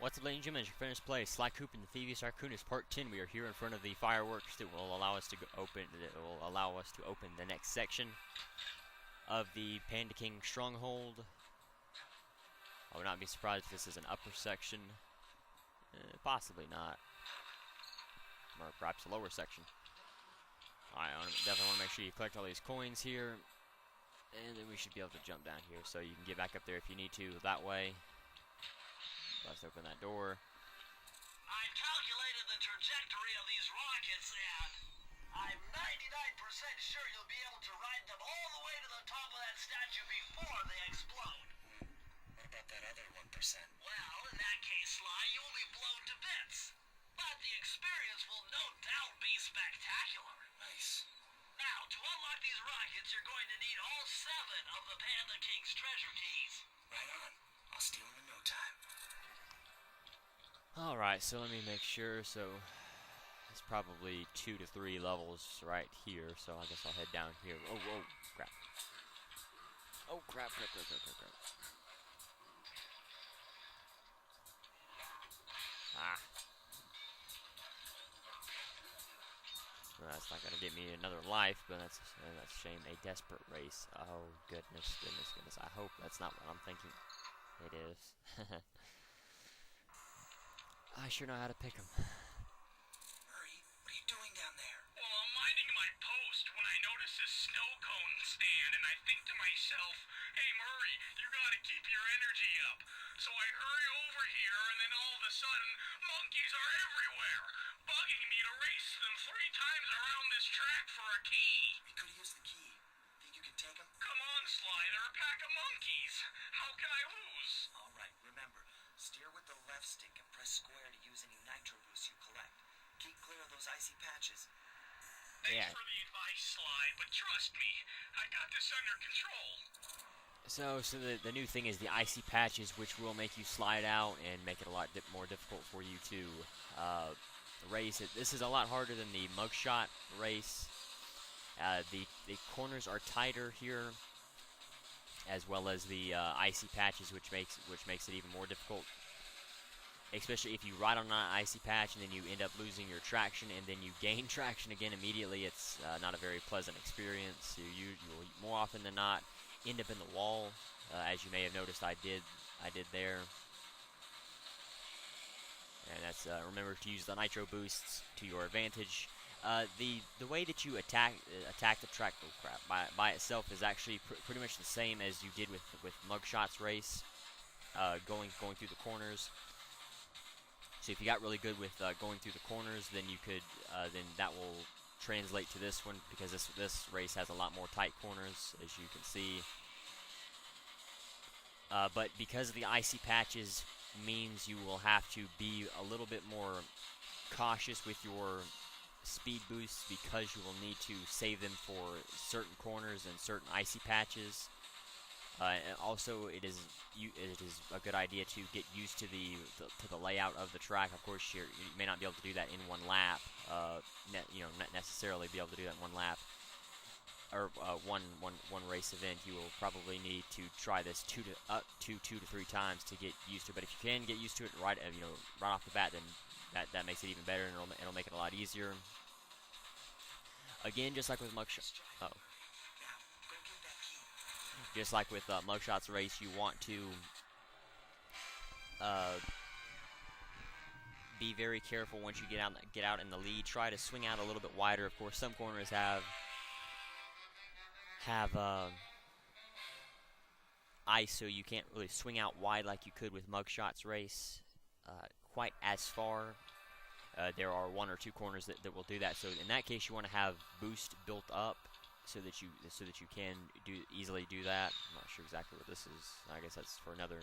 What's up, ladies and gentlemen? It's your finished play, Sly Coop and the Thievius Raccoonus Part 10. We are here in front of the fireworks that will allow us to open the next section of the Panda King stronghold. I would not be surprised if this is an upper section. Possibly not. Or perhaps a lower section. Alright, definitely want to make sure you collect all these coins here. And then we should be able to jump down here. So you can get back up there if you need to that way. Let's open that door. I calculated the trajectory of these rockets, and I'm 99% sure you'll be able to ride them all the way to the top of that statue before they explode. What about that other 1%? Well, in that case, Sly, you'll be blown to bits. But the experience will no doubt be spectacular. Nice. Now, to unlock these rockets, you're going to need all 7 of the Panda King's treasure keys. Right on. I'll steal them in no time. Alright, so let me make sure. So it's probably 2 to 3 levels right here. So I guess I'll head down here. Oh, whoa, crap. Oh, crap. Ah. Well, that's not gonna get me another life, but that's a shame. A desperate race. Oh, goodness. I hope that's not what I'm thinking. It is. I sure know how to pick them. Murray, what are you doing down there? Well, I'm minding my post when I notice this snow cone stand, and I think to myself, hey, Murray, you gotta keep your energy up. So I hurry over here, and then all of a sudden, monkeys are everywhere, bugging me to race them 3 times around this track for a key. We could use the key. Think you can take them? Come on, Sly, they're a pack of monkeys. How can I lose? All right, remember, steer with the left stick and press square to use any nitro boosts you collect. Keep clear of those icy patches. Thanks for the advice, Sly, but trust me, I got this under control. So the new thing is the icy patches, which will make you slide out and make it a lot more difficult for you to race it. This is a lot harder than the mugshot race. The corners are tighter here, as well as the icy patches, which makes it even more difficult. Especially if you ride on an icy patch and then you end up losing your traction and then you gain traction again immediately. It's not a very pleasant experience. You will more often than not end up in the wall, as you may have noticed I did there. And that's remember to use the nitro boosts to your advantage. The way that you attack the track, oh crap, by itself is actually pretty much the same as you did with Mugshot's race, going through the corners. So if you got really good with going through the corners, then you could then that will translate to this one, because this race has a lot more tight corners, as you can see. But because of the icy patches means you will have to be a little bit more cautious with your speed boosts, because you will need to save them for certain corners and certain icy patches. And also, it is a good idea to get used to the layout of the track. Of course, you may not be able to do that in one lap. Not necessarily be able to do that in one lap or one race event. You will probably need to try this 2 to 3 times to get used to it. But if you can get used to it right off the bat, then that makes it even better, and it'll make it a lot easier. Again, just like with Mugshot. Just like with Mugshot's race, you want to be very careful once you get out in the lead. Try to swing out a little bit wider. Of course, some corners have ice, so you can't really swing out wide like you could with Mugshot's race quite as far. There are 1 or 2 corners that will do that. So in that case, you want to have boost built up, so that you can easily do that. I'm not sure exactly what this is. I guess that's for another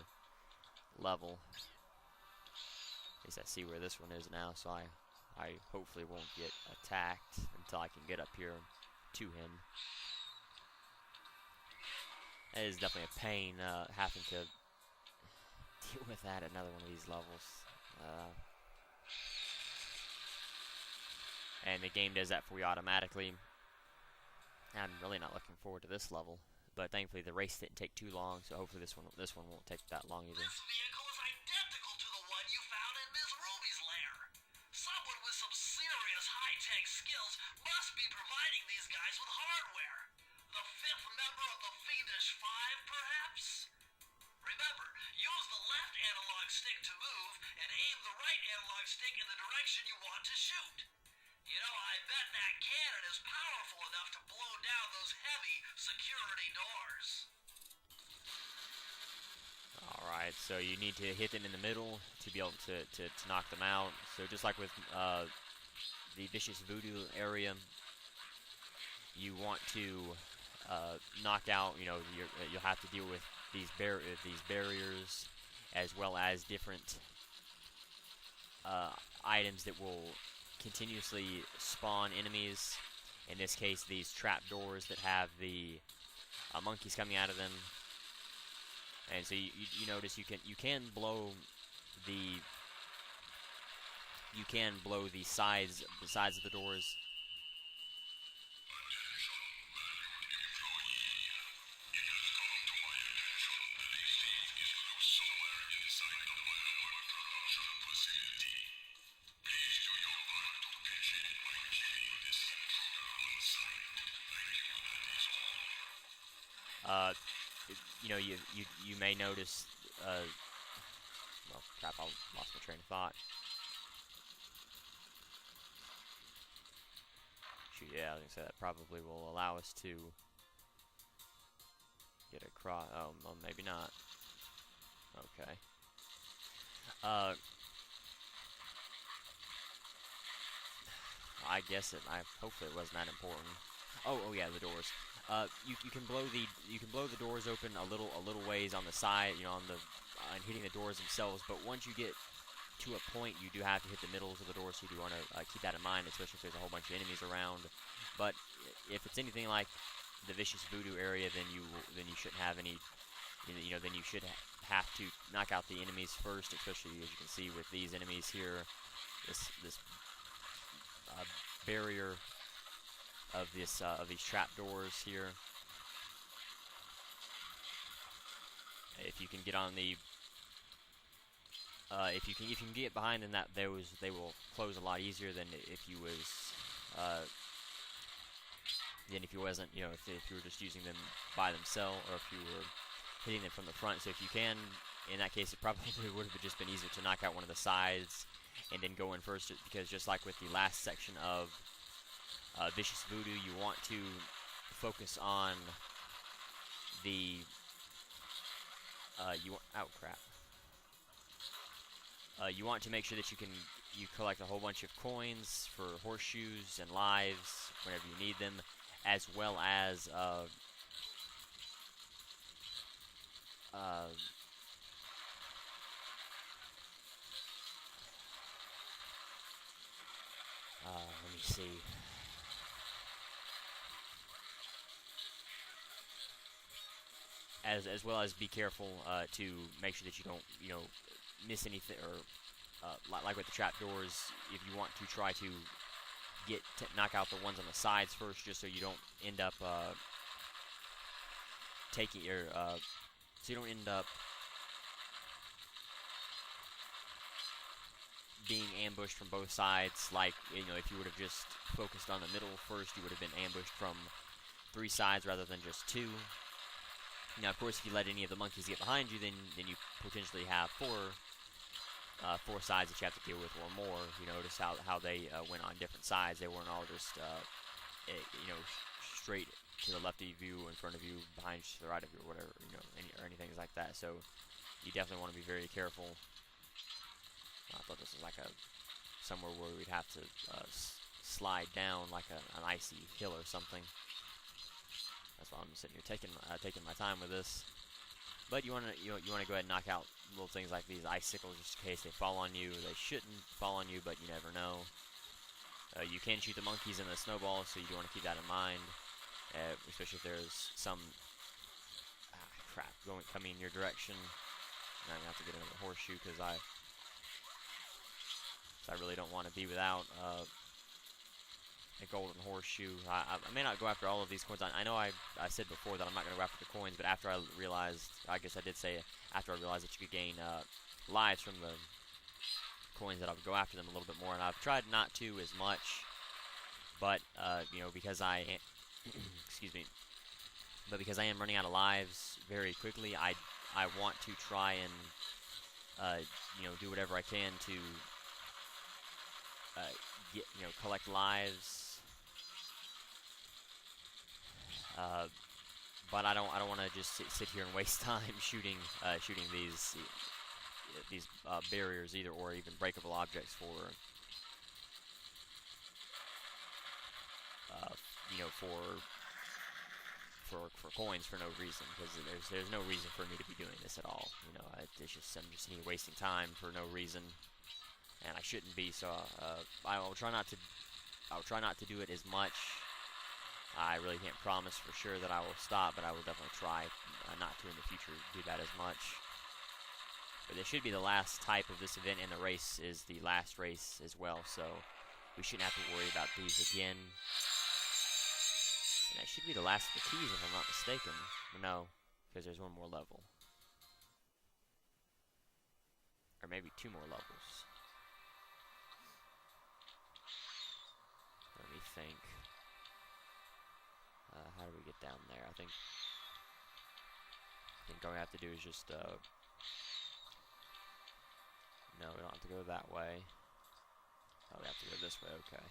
level. At least I see where this one is now, so I hopefully won't get attacked until I can get up here to him. It is definitely a pain having to deal with that at another one of these levels. And the game does that for you automatically. I'm really not looking forward to this level, but thankfully the race didn't take too long, so hopefully this one won't take that long either. This vehicle is identical to the one you found So you need to hit them in the middle to be able to knock them out. So just like with the vicious voodoo area, you want to knock out. You'll have to deal with these barriers, as well as different items that will continuously spawn enemies. In this case, these trapdoors that have the monkeys coming out of them. And so you notice you can blow the sides of the doors. You may notice. Well, crap! I lost my train of thought. Shoot, yeah, I was gonna say that probably will allow us to get across. Oh, well, maybe not. Okay. I guess hopefully it wasn't that important. Oh yeah, the doors. You can blow the doors open a little ways on the side, on the and hitting the doors themselves. But once you get to a point, you do have to hit the middles of the doors, so you do want to keep that in mind, especially if there's a whole bunch of enemies around. But if it's anything like the vicious voodoo area, then you shouldn't have any. Then you should have to knock out the enemies first, especially as you can see with these enemies here. This barrier of these trapdoors here. If you can get on the if you can get behind them, they will close a lot easier than if you wasn't, if you were just using them by themselves, or if you were hitting them from the front. So if you can, in that case, it probably would have just been easier to knock out one of the sides and then go in first, because just like with the last section of Vicious Voodoo, you want to focus on the oh crap. You want to make sure that you collect a whole bunch of coins for horseshoes and lives whenever you need them, as well as let me see. As well as be careful to make sure that you don't miss anything, or like with the trapdoors, if you want to try to knock out the ones on the sides first, just so you don't end up taking your so you don't end up being ambushed from both sides. Like, if you would have just focused on the middle first, you would have been ambushed from 3 sides rather than just 2. Now, of course, if you let any of the monkeys get behind you, then you potentially have 4 sides that you have to deal with, or more. You notice how they went on different sides. They weren't all just straight to the left of you, in front of you, behind you, to the right of you, or whatever, or anything like that. So you definitely want to be very careful. I thought this was like somewhere where we'd have to slide down like an icy hill or something. That's why I'm sitting here taking my time with this. But you want to go ahead and knock out little things like these icicles, just in case they fall on you. They shouldn't fall on you, but you never know. You can shoot the monkeys and the snowballs, so you do want to keep that in mind, especially if there's some crap coming in your direction. Now I'm gonna have to get another horseshoe, because I really don't want to be without a golden horseshoe. I may not go after all of these coins. I know I said before that I'm not going to go after the coins, but after I realized, I guess I did say after I realized that you could gain lives from the coins, that I would go after them a little bit more, and I've tried not to as much, but because I excuse me, but because I am running out of lives very quickly, I want to try and do whatever I can to collect lives. But I don't want to just sit here and waste time shooting these these barriers either, or even breakable objects for, you know, for coins for no reason, because there's no reason for me to be doing this at all. You know, it's just I'm just wasting time for no reason, and I shouldn't be. So I will try not to. I'll try not to do it as much. I really can't promise for sure that I will stop, but I will definitely try not to in the future do that as much. But this should be the last type of this event, and the race is the last race as well, so we shouldn't have to worry about these again. And that should be the last of the keys, if I'm not mistaken. No, because there's one more level. Or maybe 2 more levels. Let me think. How do we get down there? I think all we have to do is just, no, we don't have to go that way. Oh, we have to go this way, okay.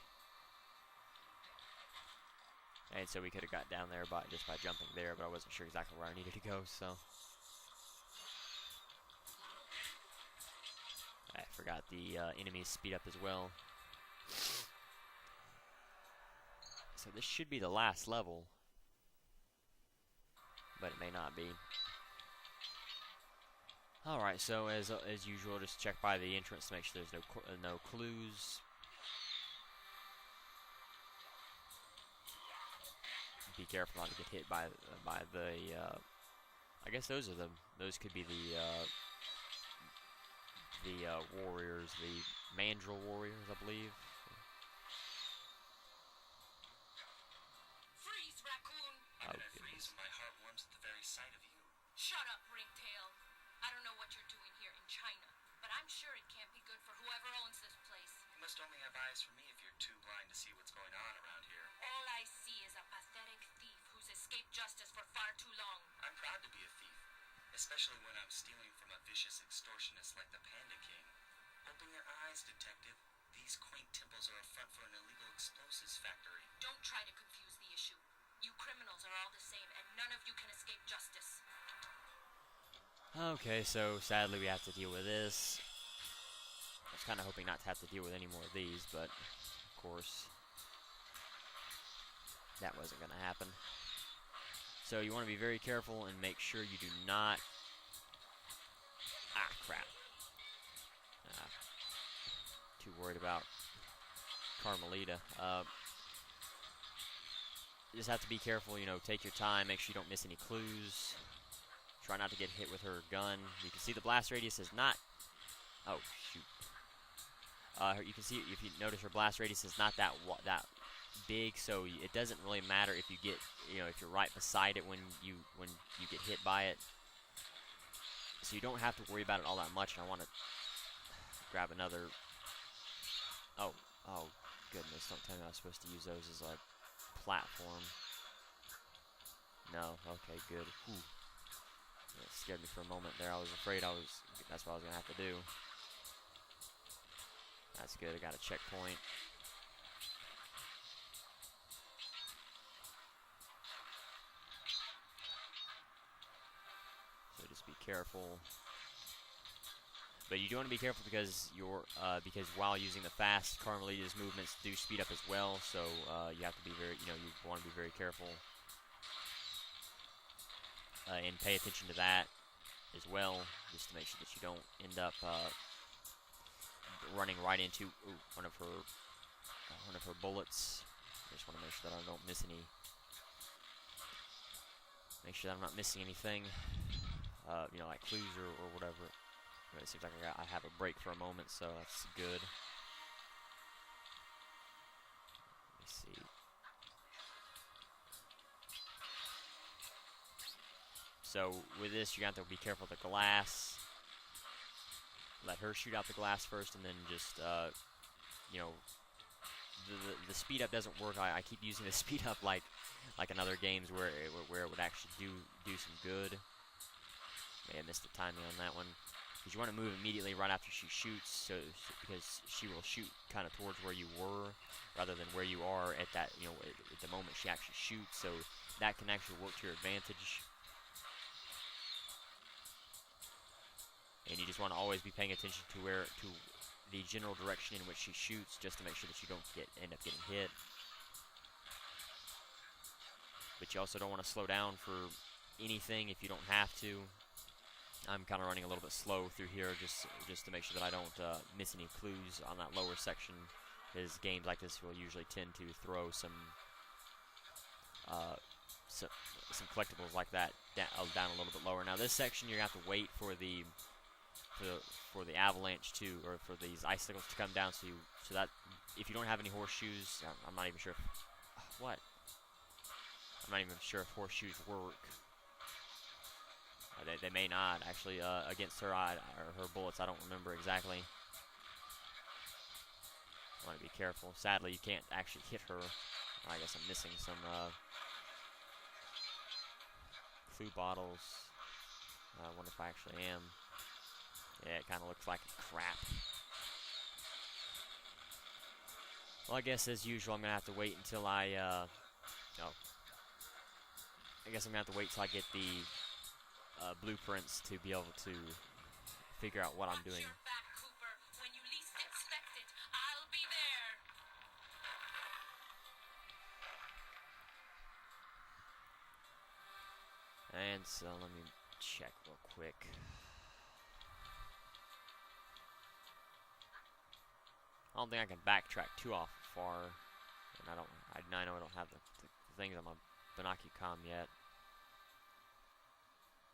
And so we could have got down there just by jumping there, but I wasn't sure exactly where I needed to go, so. I forgot the enemies speed up as well. So this should be the last level, but it may not be. Alright, so as usual, just check by the entrance to make sure there's no clues. Be careful not to get hit by the I guess those could be the warriors, the mandrill warriors, I believe. Freeze, Raccoon! I'm gonna freeze when my heart warms at the very sight of you. Shut up, Ringtail. I don't know what you're doing here in China, but I'm sure it can't be good for whoever owns this place. You must only have eyes for me if you're too blind to see what's going on around here. All I see is a pathetic thief who's escaped justice for far too long. I'm proud to be a thief, especially when I'm stealing from a vicious extortionist like the Panda King. Open your eyes, detective. These quaint temples are a front for an illegal explosives factory. Don't try to confuse the issue. You criminals are all the same, and none of you can escape justice. Okay, so sadly we have to deal with this. I was kind of hoping not to have to deal with any more of these, but of course that wasn't going to happen. So you want to be very careful and make sure you do not... Ah, crap. Too worried about Carmelita. You just have to be careful, you know, take your time, make sure you don't miss any clues. Try not to get hit with her gun. You can see the blast radius is not... Oh, shoot. You can see, if you notice, her blast radius is not that big, so it doesn't really matter if you get, you know, if you're right beside it when you get hit by it. So you don't have to worry about it all that much. And I want to grab another... Oh, goodness, don't tell me I was supposed to use those as a platform. No, okay, good. Whew. That scared me for a moment there. I was afraid that's what I was going to have to do. That's good, I got a checkpoint. So just be careful. But you do want to be careful because because while using the fast, Carmelita's movements do speed up as well. So you have to be very, you want to be very careful and pay attention to that as well, just to make sure that you don't end up running right into one of her bullets. I just want to make sure that I don't miss any. Make sure that I'm not missing anything. Like clues or whatever. It seems like I have a break for a moment, so that's good. Let me see. So with this, you have to be careful with the glass. Let her shoot out the glass first, and then just, the speed up doesn't work. I keep using the speed up like in other games where it would actually do some good. May have missed the timing on that one. Because you want to move immediately right after she shoots, because she will shoot kind of towards where you were, rather than where you are at that, at the moment she actually shoots. So that can actually work to your advantage. and you just want to always be paying attention to the general direction in which she shoots, just to make sure that you don't end up getting hit. But you also don't want to slow down for anything if you don't have to. I'm kind of running a little bit slow through here just to make sure that I don't miss any clues on that lower section, because games like this will usually tend to throw some collectibles like that down a little bit lower. Now this section you're gonna have to wait for the avalanche to, or for these icicles to come down, so that if you don't have any horseshoes, I'm not even sure if, I'm not even sure if horseshoes work. They may not actually against her her bullets. I don't remember exactly. I want to be careful. Sadly, you can't actually hit her. I guess I'm missing some clue bottles. I wonder if I actually am. Yeah, it kind of looks like crap. Well, I guess as usual, I'm gonna have to wait until I guess I'm gonna have to wait till I get the blueprints to be able to figure out what I'm doing. Watch your back, Cooper. When you least expect it, I'll be there. And so let me check real quick. I don't think I can backtrack too far, and I know I don't have the things on my Binocucom yet.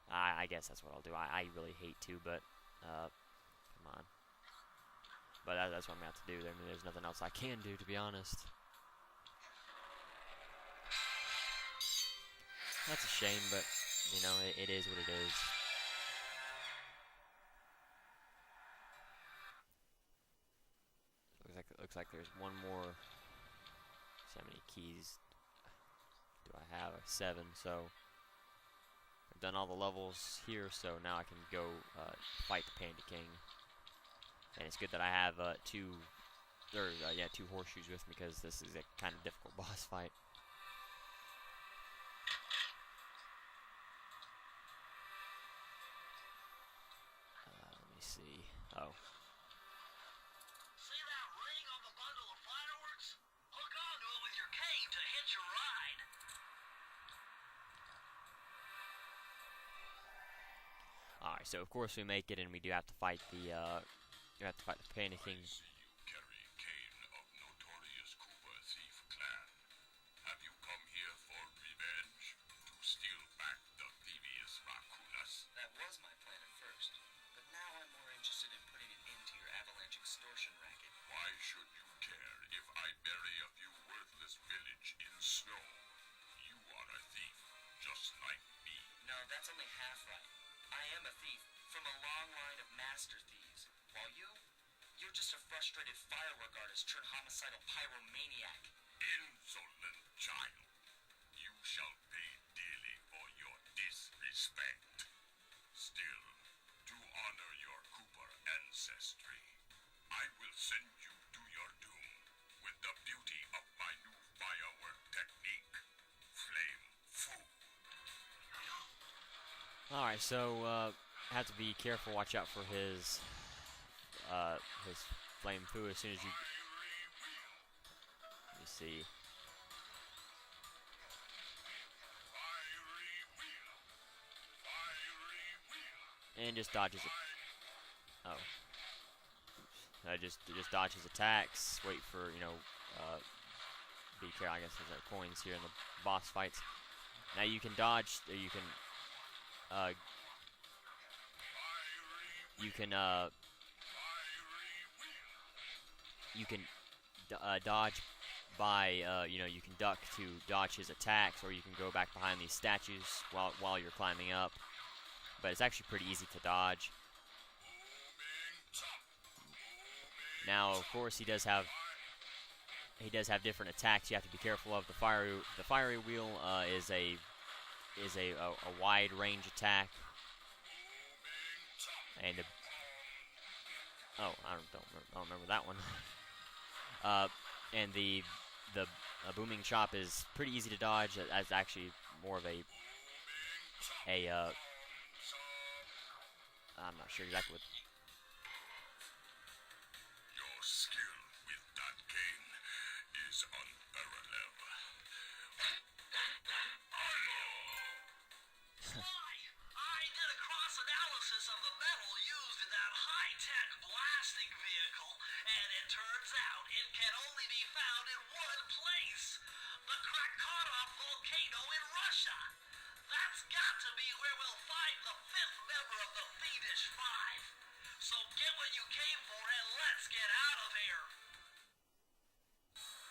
I guess that's what I'll do. I really hate to, but come on. But that's what I'm gonna have to do. I mean, there's nothing else I can do, to be honest. That's a shame, but you know, it is what it is. Looks like there's one more. So how many keys do I have? 7. So I've done all the levels here. So now I can go fight the Panda King. And it's good that I have 2 horseshoes with me, because this is a kind of difficult boss fight. Let me see. Oh. See that ring on the bundle of fireworks? Hook onto it with your cane to hitch a ride. Alright, so of course we make it, and we do have to fight the Panda King. I see you carry cane of notorious Cooper thief clan. Have you come here for revenge? To steal back the Thievius Raccoonus? That was my plan at first, but now I'm more interested in putting an end to your avalanche extortion racket. Why should you care if I bury a few worthless village in snow? You are a thief, just like me. No, that's only half right. I am a thief from a long line of master thieves, while you're just a frustrated firework artist turned homicidal pyromaniac. Insolent child. You shall pay dearly for your disrespect. Still, to honor your Cooper ancestry, I will send you to your doom with the beauty of my new firework technique, Flame Food. Alright, so have to be careful, watch out for his flame foo as soon as you. Let me see. And just dodges it. Oh. Just dodge his attacks. Wait for, be careful. I guess there's no coins here in the boss fights. Now you can dodge. You can dodge by you can duck to dodge his attacks, or you can go back behind these statues while you're climbing up. But it's actually pretty easy to dodge. Now, of course, he does have different attacks you have to be careful of. The fiery wheel is a wide range attack, and I don't remember that one. And the booming chop is pretty easy to dodge. That's actually more of I'm not sure exactly what. Your skill with that cane is unparalleled. I did a cross-analysis of the metal used in that high-tech blasting vehicle, and it turns out it can only be found in one place. The Krakatoa volcano in Russia. That's got to be where we'll find the fifth member of the Thievius Five. So get what you came for and let's get out of here.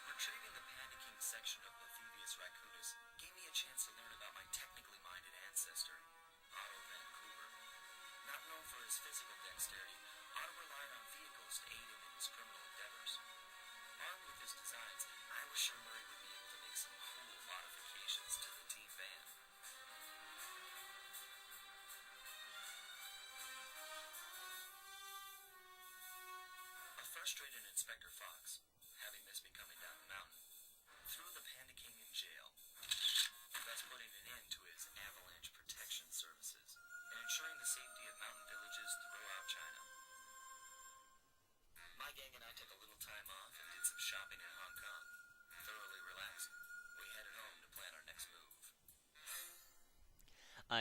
Retrieving the Panda King section of the Thievius Raccoonus gave me a chance to learn about my technically minded ancestor, Otto Vancouver. Not known for his physical dexterity, Otto relied on vehicles to aid him in his criminal endeavors. Armed with his designs, I was sure Murray would be able to make some cool modifications to the team van. A frustrated Inspector Fox, having missed me coming down the mountain, threw the Panda King in jail, thus putting an end to his avalanche protection services and ensuring the safety of mountain villages throughout China. My gang and I took a little time off and did some shopping in Hong Kong. Thoroughly relaxed, we headed home to plan our next move.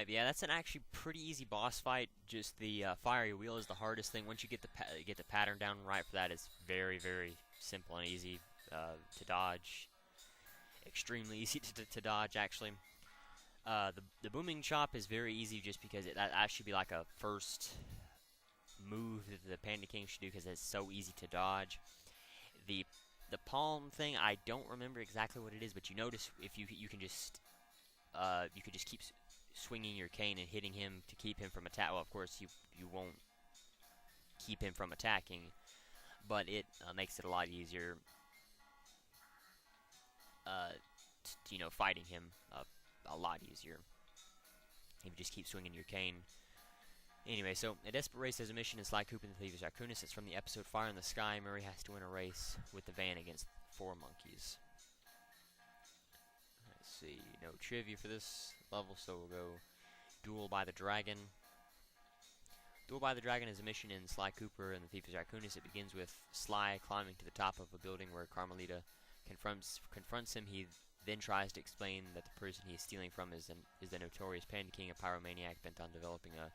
Yeah, that's an actually pretty easy boss fight. Just the fiery wheel is the hardest thing. Once you get the pattern down right for that, it's very, very simple and easy to dodge. Extremely easy to dodge, actually. The booming chop is very easy just because that should be like a first move that the Panda King should do because it's so easy to dodge. The palm thing, I don't remember exactly what it is, but you notice if you can just you could just keep swinging your cane and hitting him to keep him from attack. Well, of course you won't keep him from attacking, but it makes it a lot easier. Fighting him a lot easier if you just keep swinging your cane. Anyway, so a desperate race has a mission in Sly Cooper and the Thievius Raccoonus. It's from the episode Fire in the Sky. Murray has to win a race with the van against 4 monkeys. Let's see, no trivia for this level, so we'll go Duel by the Dragon. Duel by the Dragon is a mission in Sly Cooper and the Thievius Raccoonus. It begins with Sly climbing to the top of a building where Carmelita confronts him. He then tries to explain that the person he is stealing from is the notorious Panda King, a pyromaniac bent on developing a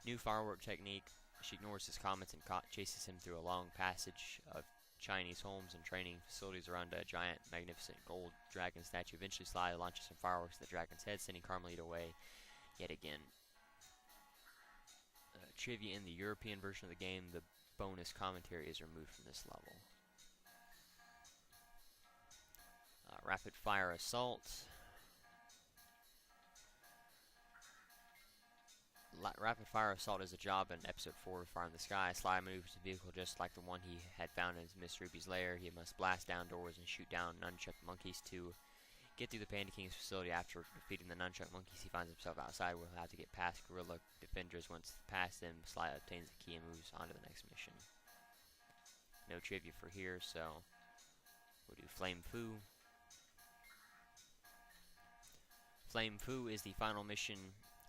new firework technique. She ignores his comments and chases him through a long passage of Chinese homes and training facilities around a giant, magnificent gold dragon statue. Eventually, Sly launches some fireworks at the dragon's head, sending Carmelita away yet again. Trivia: in the European version of the game, the bonus commentary is removed from this level. Rapid Fire Assault. Rapid Fire Assault is a job in Episode 4 of Fire in the Sky. Sly maneuvers the vehicle just like the one he had found in Miss Ruby's lair. He must blast down doors and shoot down nunchuck monkeys to get through the Panda King's facility. After defeating the nunchuck monkeys, he finds himself outside. We'll have to get past guerrilla defenders. Once past them, Sly obtains the key and moves on to the next mission. No trivia for here, so we'll do Flame Fu. Flame Fu is the final mission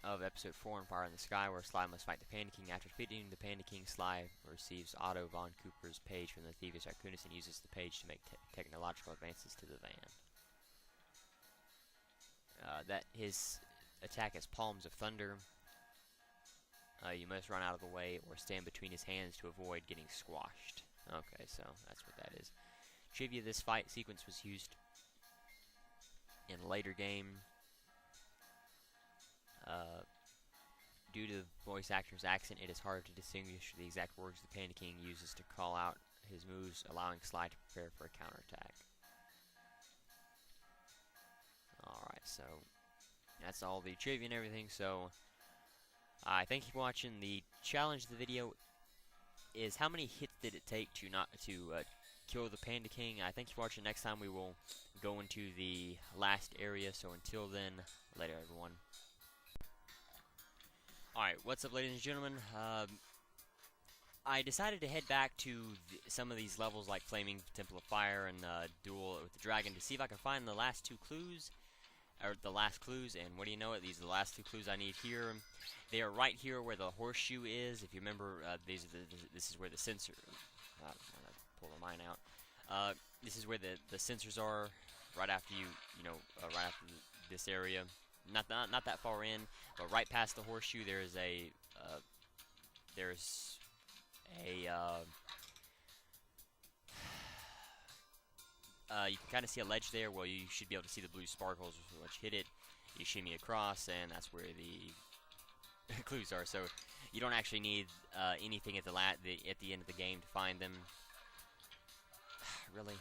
of Episode 4 in Fire in the Sky, where Sly must fight the Panda King. After defeating the Panda King, Sly receives Otto von Cooper's page from the Thievius Raccoonus and uses the page to make technological advances to the van. That his attack is Palms of Thunder. You must run out of the way or stand between his hands to avoid getting squashed. Okay, so that's what that is. Trivia: this fight sequence was used in a later game. Due to the voice actor's accent, it is hard to distinguish the exact words the Panda King uses to call out his moves, allowing Sly to prepare for a counterattack. Alright, so that's all the trivia and everything. So I thank you for watching. The challenge of the video is how many hits did it take to kill the Panda King. I thank you for watching. Next time we will go into the last area. So until then, later everyone. Alright, what's up, ladies and gentlemen? I decided to head back to some of these levels like Flaming Temple of Fire and Duel with the Dragon to see if I can find the last 2 clues. are the last clues, and what do you know it? These are the last 2 clues I need here. They are right here where the horseshoe is. If you remember, this is where the sensor. I'm gonna pull the mine out. This is where the sensors are. Right after right after this area. Not that far in, but right past the horseshoe, there's a you can kind of see a ledge there. Well, you should be able to see the blue sparkles once you hit it. You shimmy across, and that's where the clues are. So you don't actually need anything at the end of the game to find them. Really?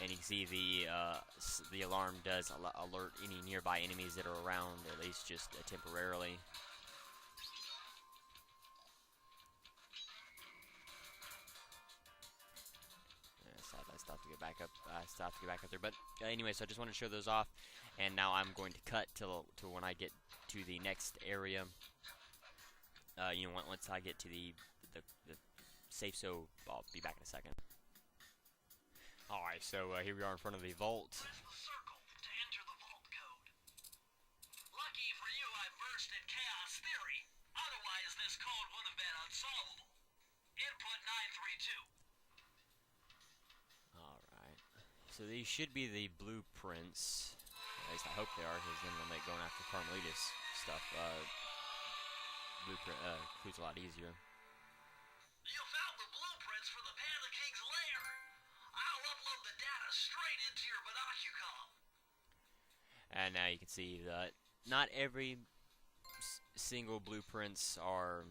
And you can see the alarm does alert any nearby enemies that are around, at least just temporarily. I still have to get back up. I still have to get back up there. But anyway, so I just wanted to show those off, and now I'm going to cut to when I get to the next area. Once I get to the safe, so I'll be back in a second. Alright, so here we are in front of the vault. Press the circle to enter the vault code. Lucky for you, I versed in chaos theory. Otherwise, this code would have been unsolvable. Input 932. Alright. So these should be the blueprints. At least I hope they are, because then we'll make going after Carmelita's stuff. Blueprint clues a lot easier. You found the blueprints for the Panda King's lair. I'll upload the data straight into your binocucom. And now you can see that not every single blueprints are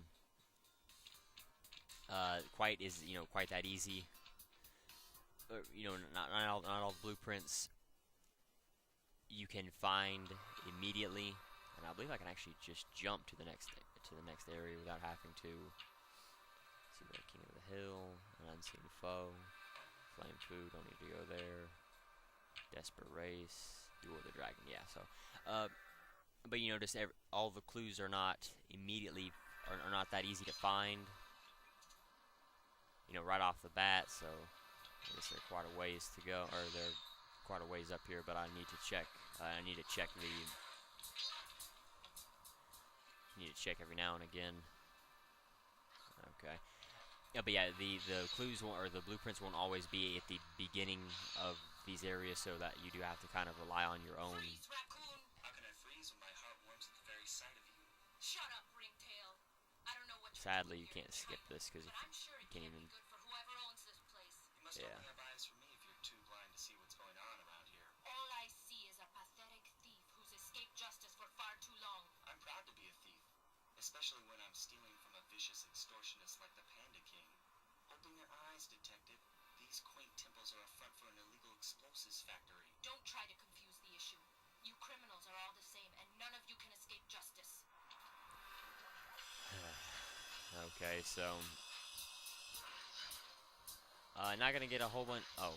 quite that easy. Not all blueprints you can find immediately, and I believe I can actually just jump to the next area without having to. See the King of the Hill, an unseen foe, flame food. Don't need to go there. Desperate race, duel the dragon. Yeah. So, but you notice all the clues are not are not that easy to find. Right off the bat. So I guess they're quite a ways to go, or they're quite a ways up here. But I need to check. I need to check every now and again. Okay. Yeah, but yeah, the clues or the blueprints won't always be at the beginning of these areas, so that you do have to kind of rely on your own. Freeze, Raccoon! How can I freeze when my heart warms at the very sight of you? Shut up, Ringtail. I don't know what you're Sadly, doing you here can't in skip China, this because but I'm sure it can't can't even. be good for whoever owns this place. You must Yeah. only have eyes for me if you're too blind to see what's going on around here. All I see is a pathetic thief who's escaped justice for far too long. I'm proud to be a thief, especially when I'm stealing from a vicious extortionist like the Panda King. Open your eyes, detective. These quaint temples are a front for an illegal explosives factory. Don't try to confuse the issue. You criminals are all the same, and none of you can escape justice. Okay, so not gonna get a whole bunch. Oh,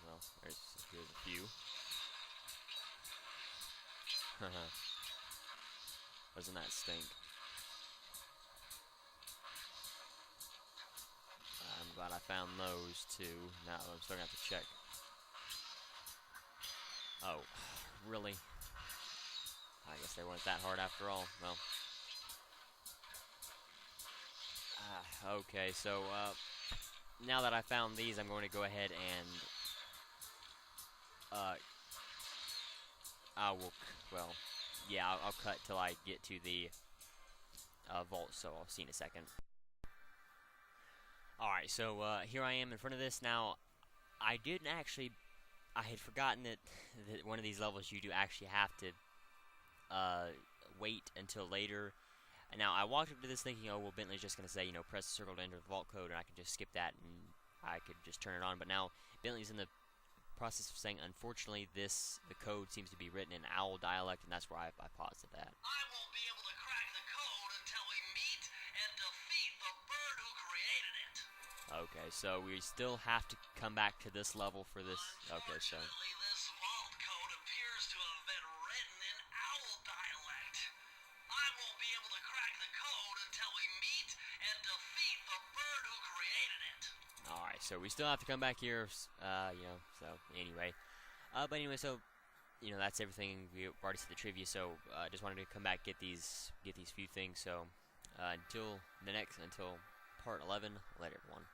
well, here's a few. Doesn't that stink? I'm glad I found those too. Now I'm still gonna have to check. Oh, really? I guess they weren't that hard after all. Well. Okay, so now that I found these, I'm going to go ahead and I'll cut till I get to the vault, so I'll see in a second. Alright, so here I am in front of this. Now, I had forgotten that one of these levels you do actually have to wait until later. Now, I walked up to this thinking, oh, well, Bentley's just going to say, press the circle to enter the vault code, and I can just skip that, and I could just turn it on. But now, Bentley's in the process of saying, unfortunately, the code seems to be written in owl dialect, and that's where I paused at that. I won't be able to crack the code until we meet and defeat the bird who created it. Okay, so we still have to come back to this level for this. Okay, so. Unfortunately, this vault code appears to have been written in owl dialect. I won't be able to crack the code until we meet and defeat the bird who created it. Alright, So we still have to come back here, you know, so anyway. But anyway, so, you know, that's everything. We've already said the trivia, so just wanted to come back, get these few things. So until part 11, later everyone.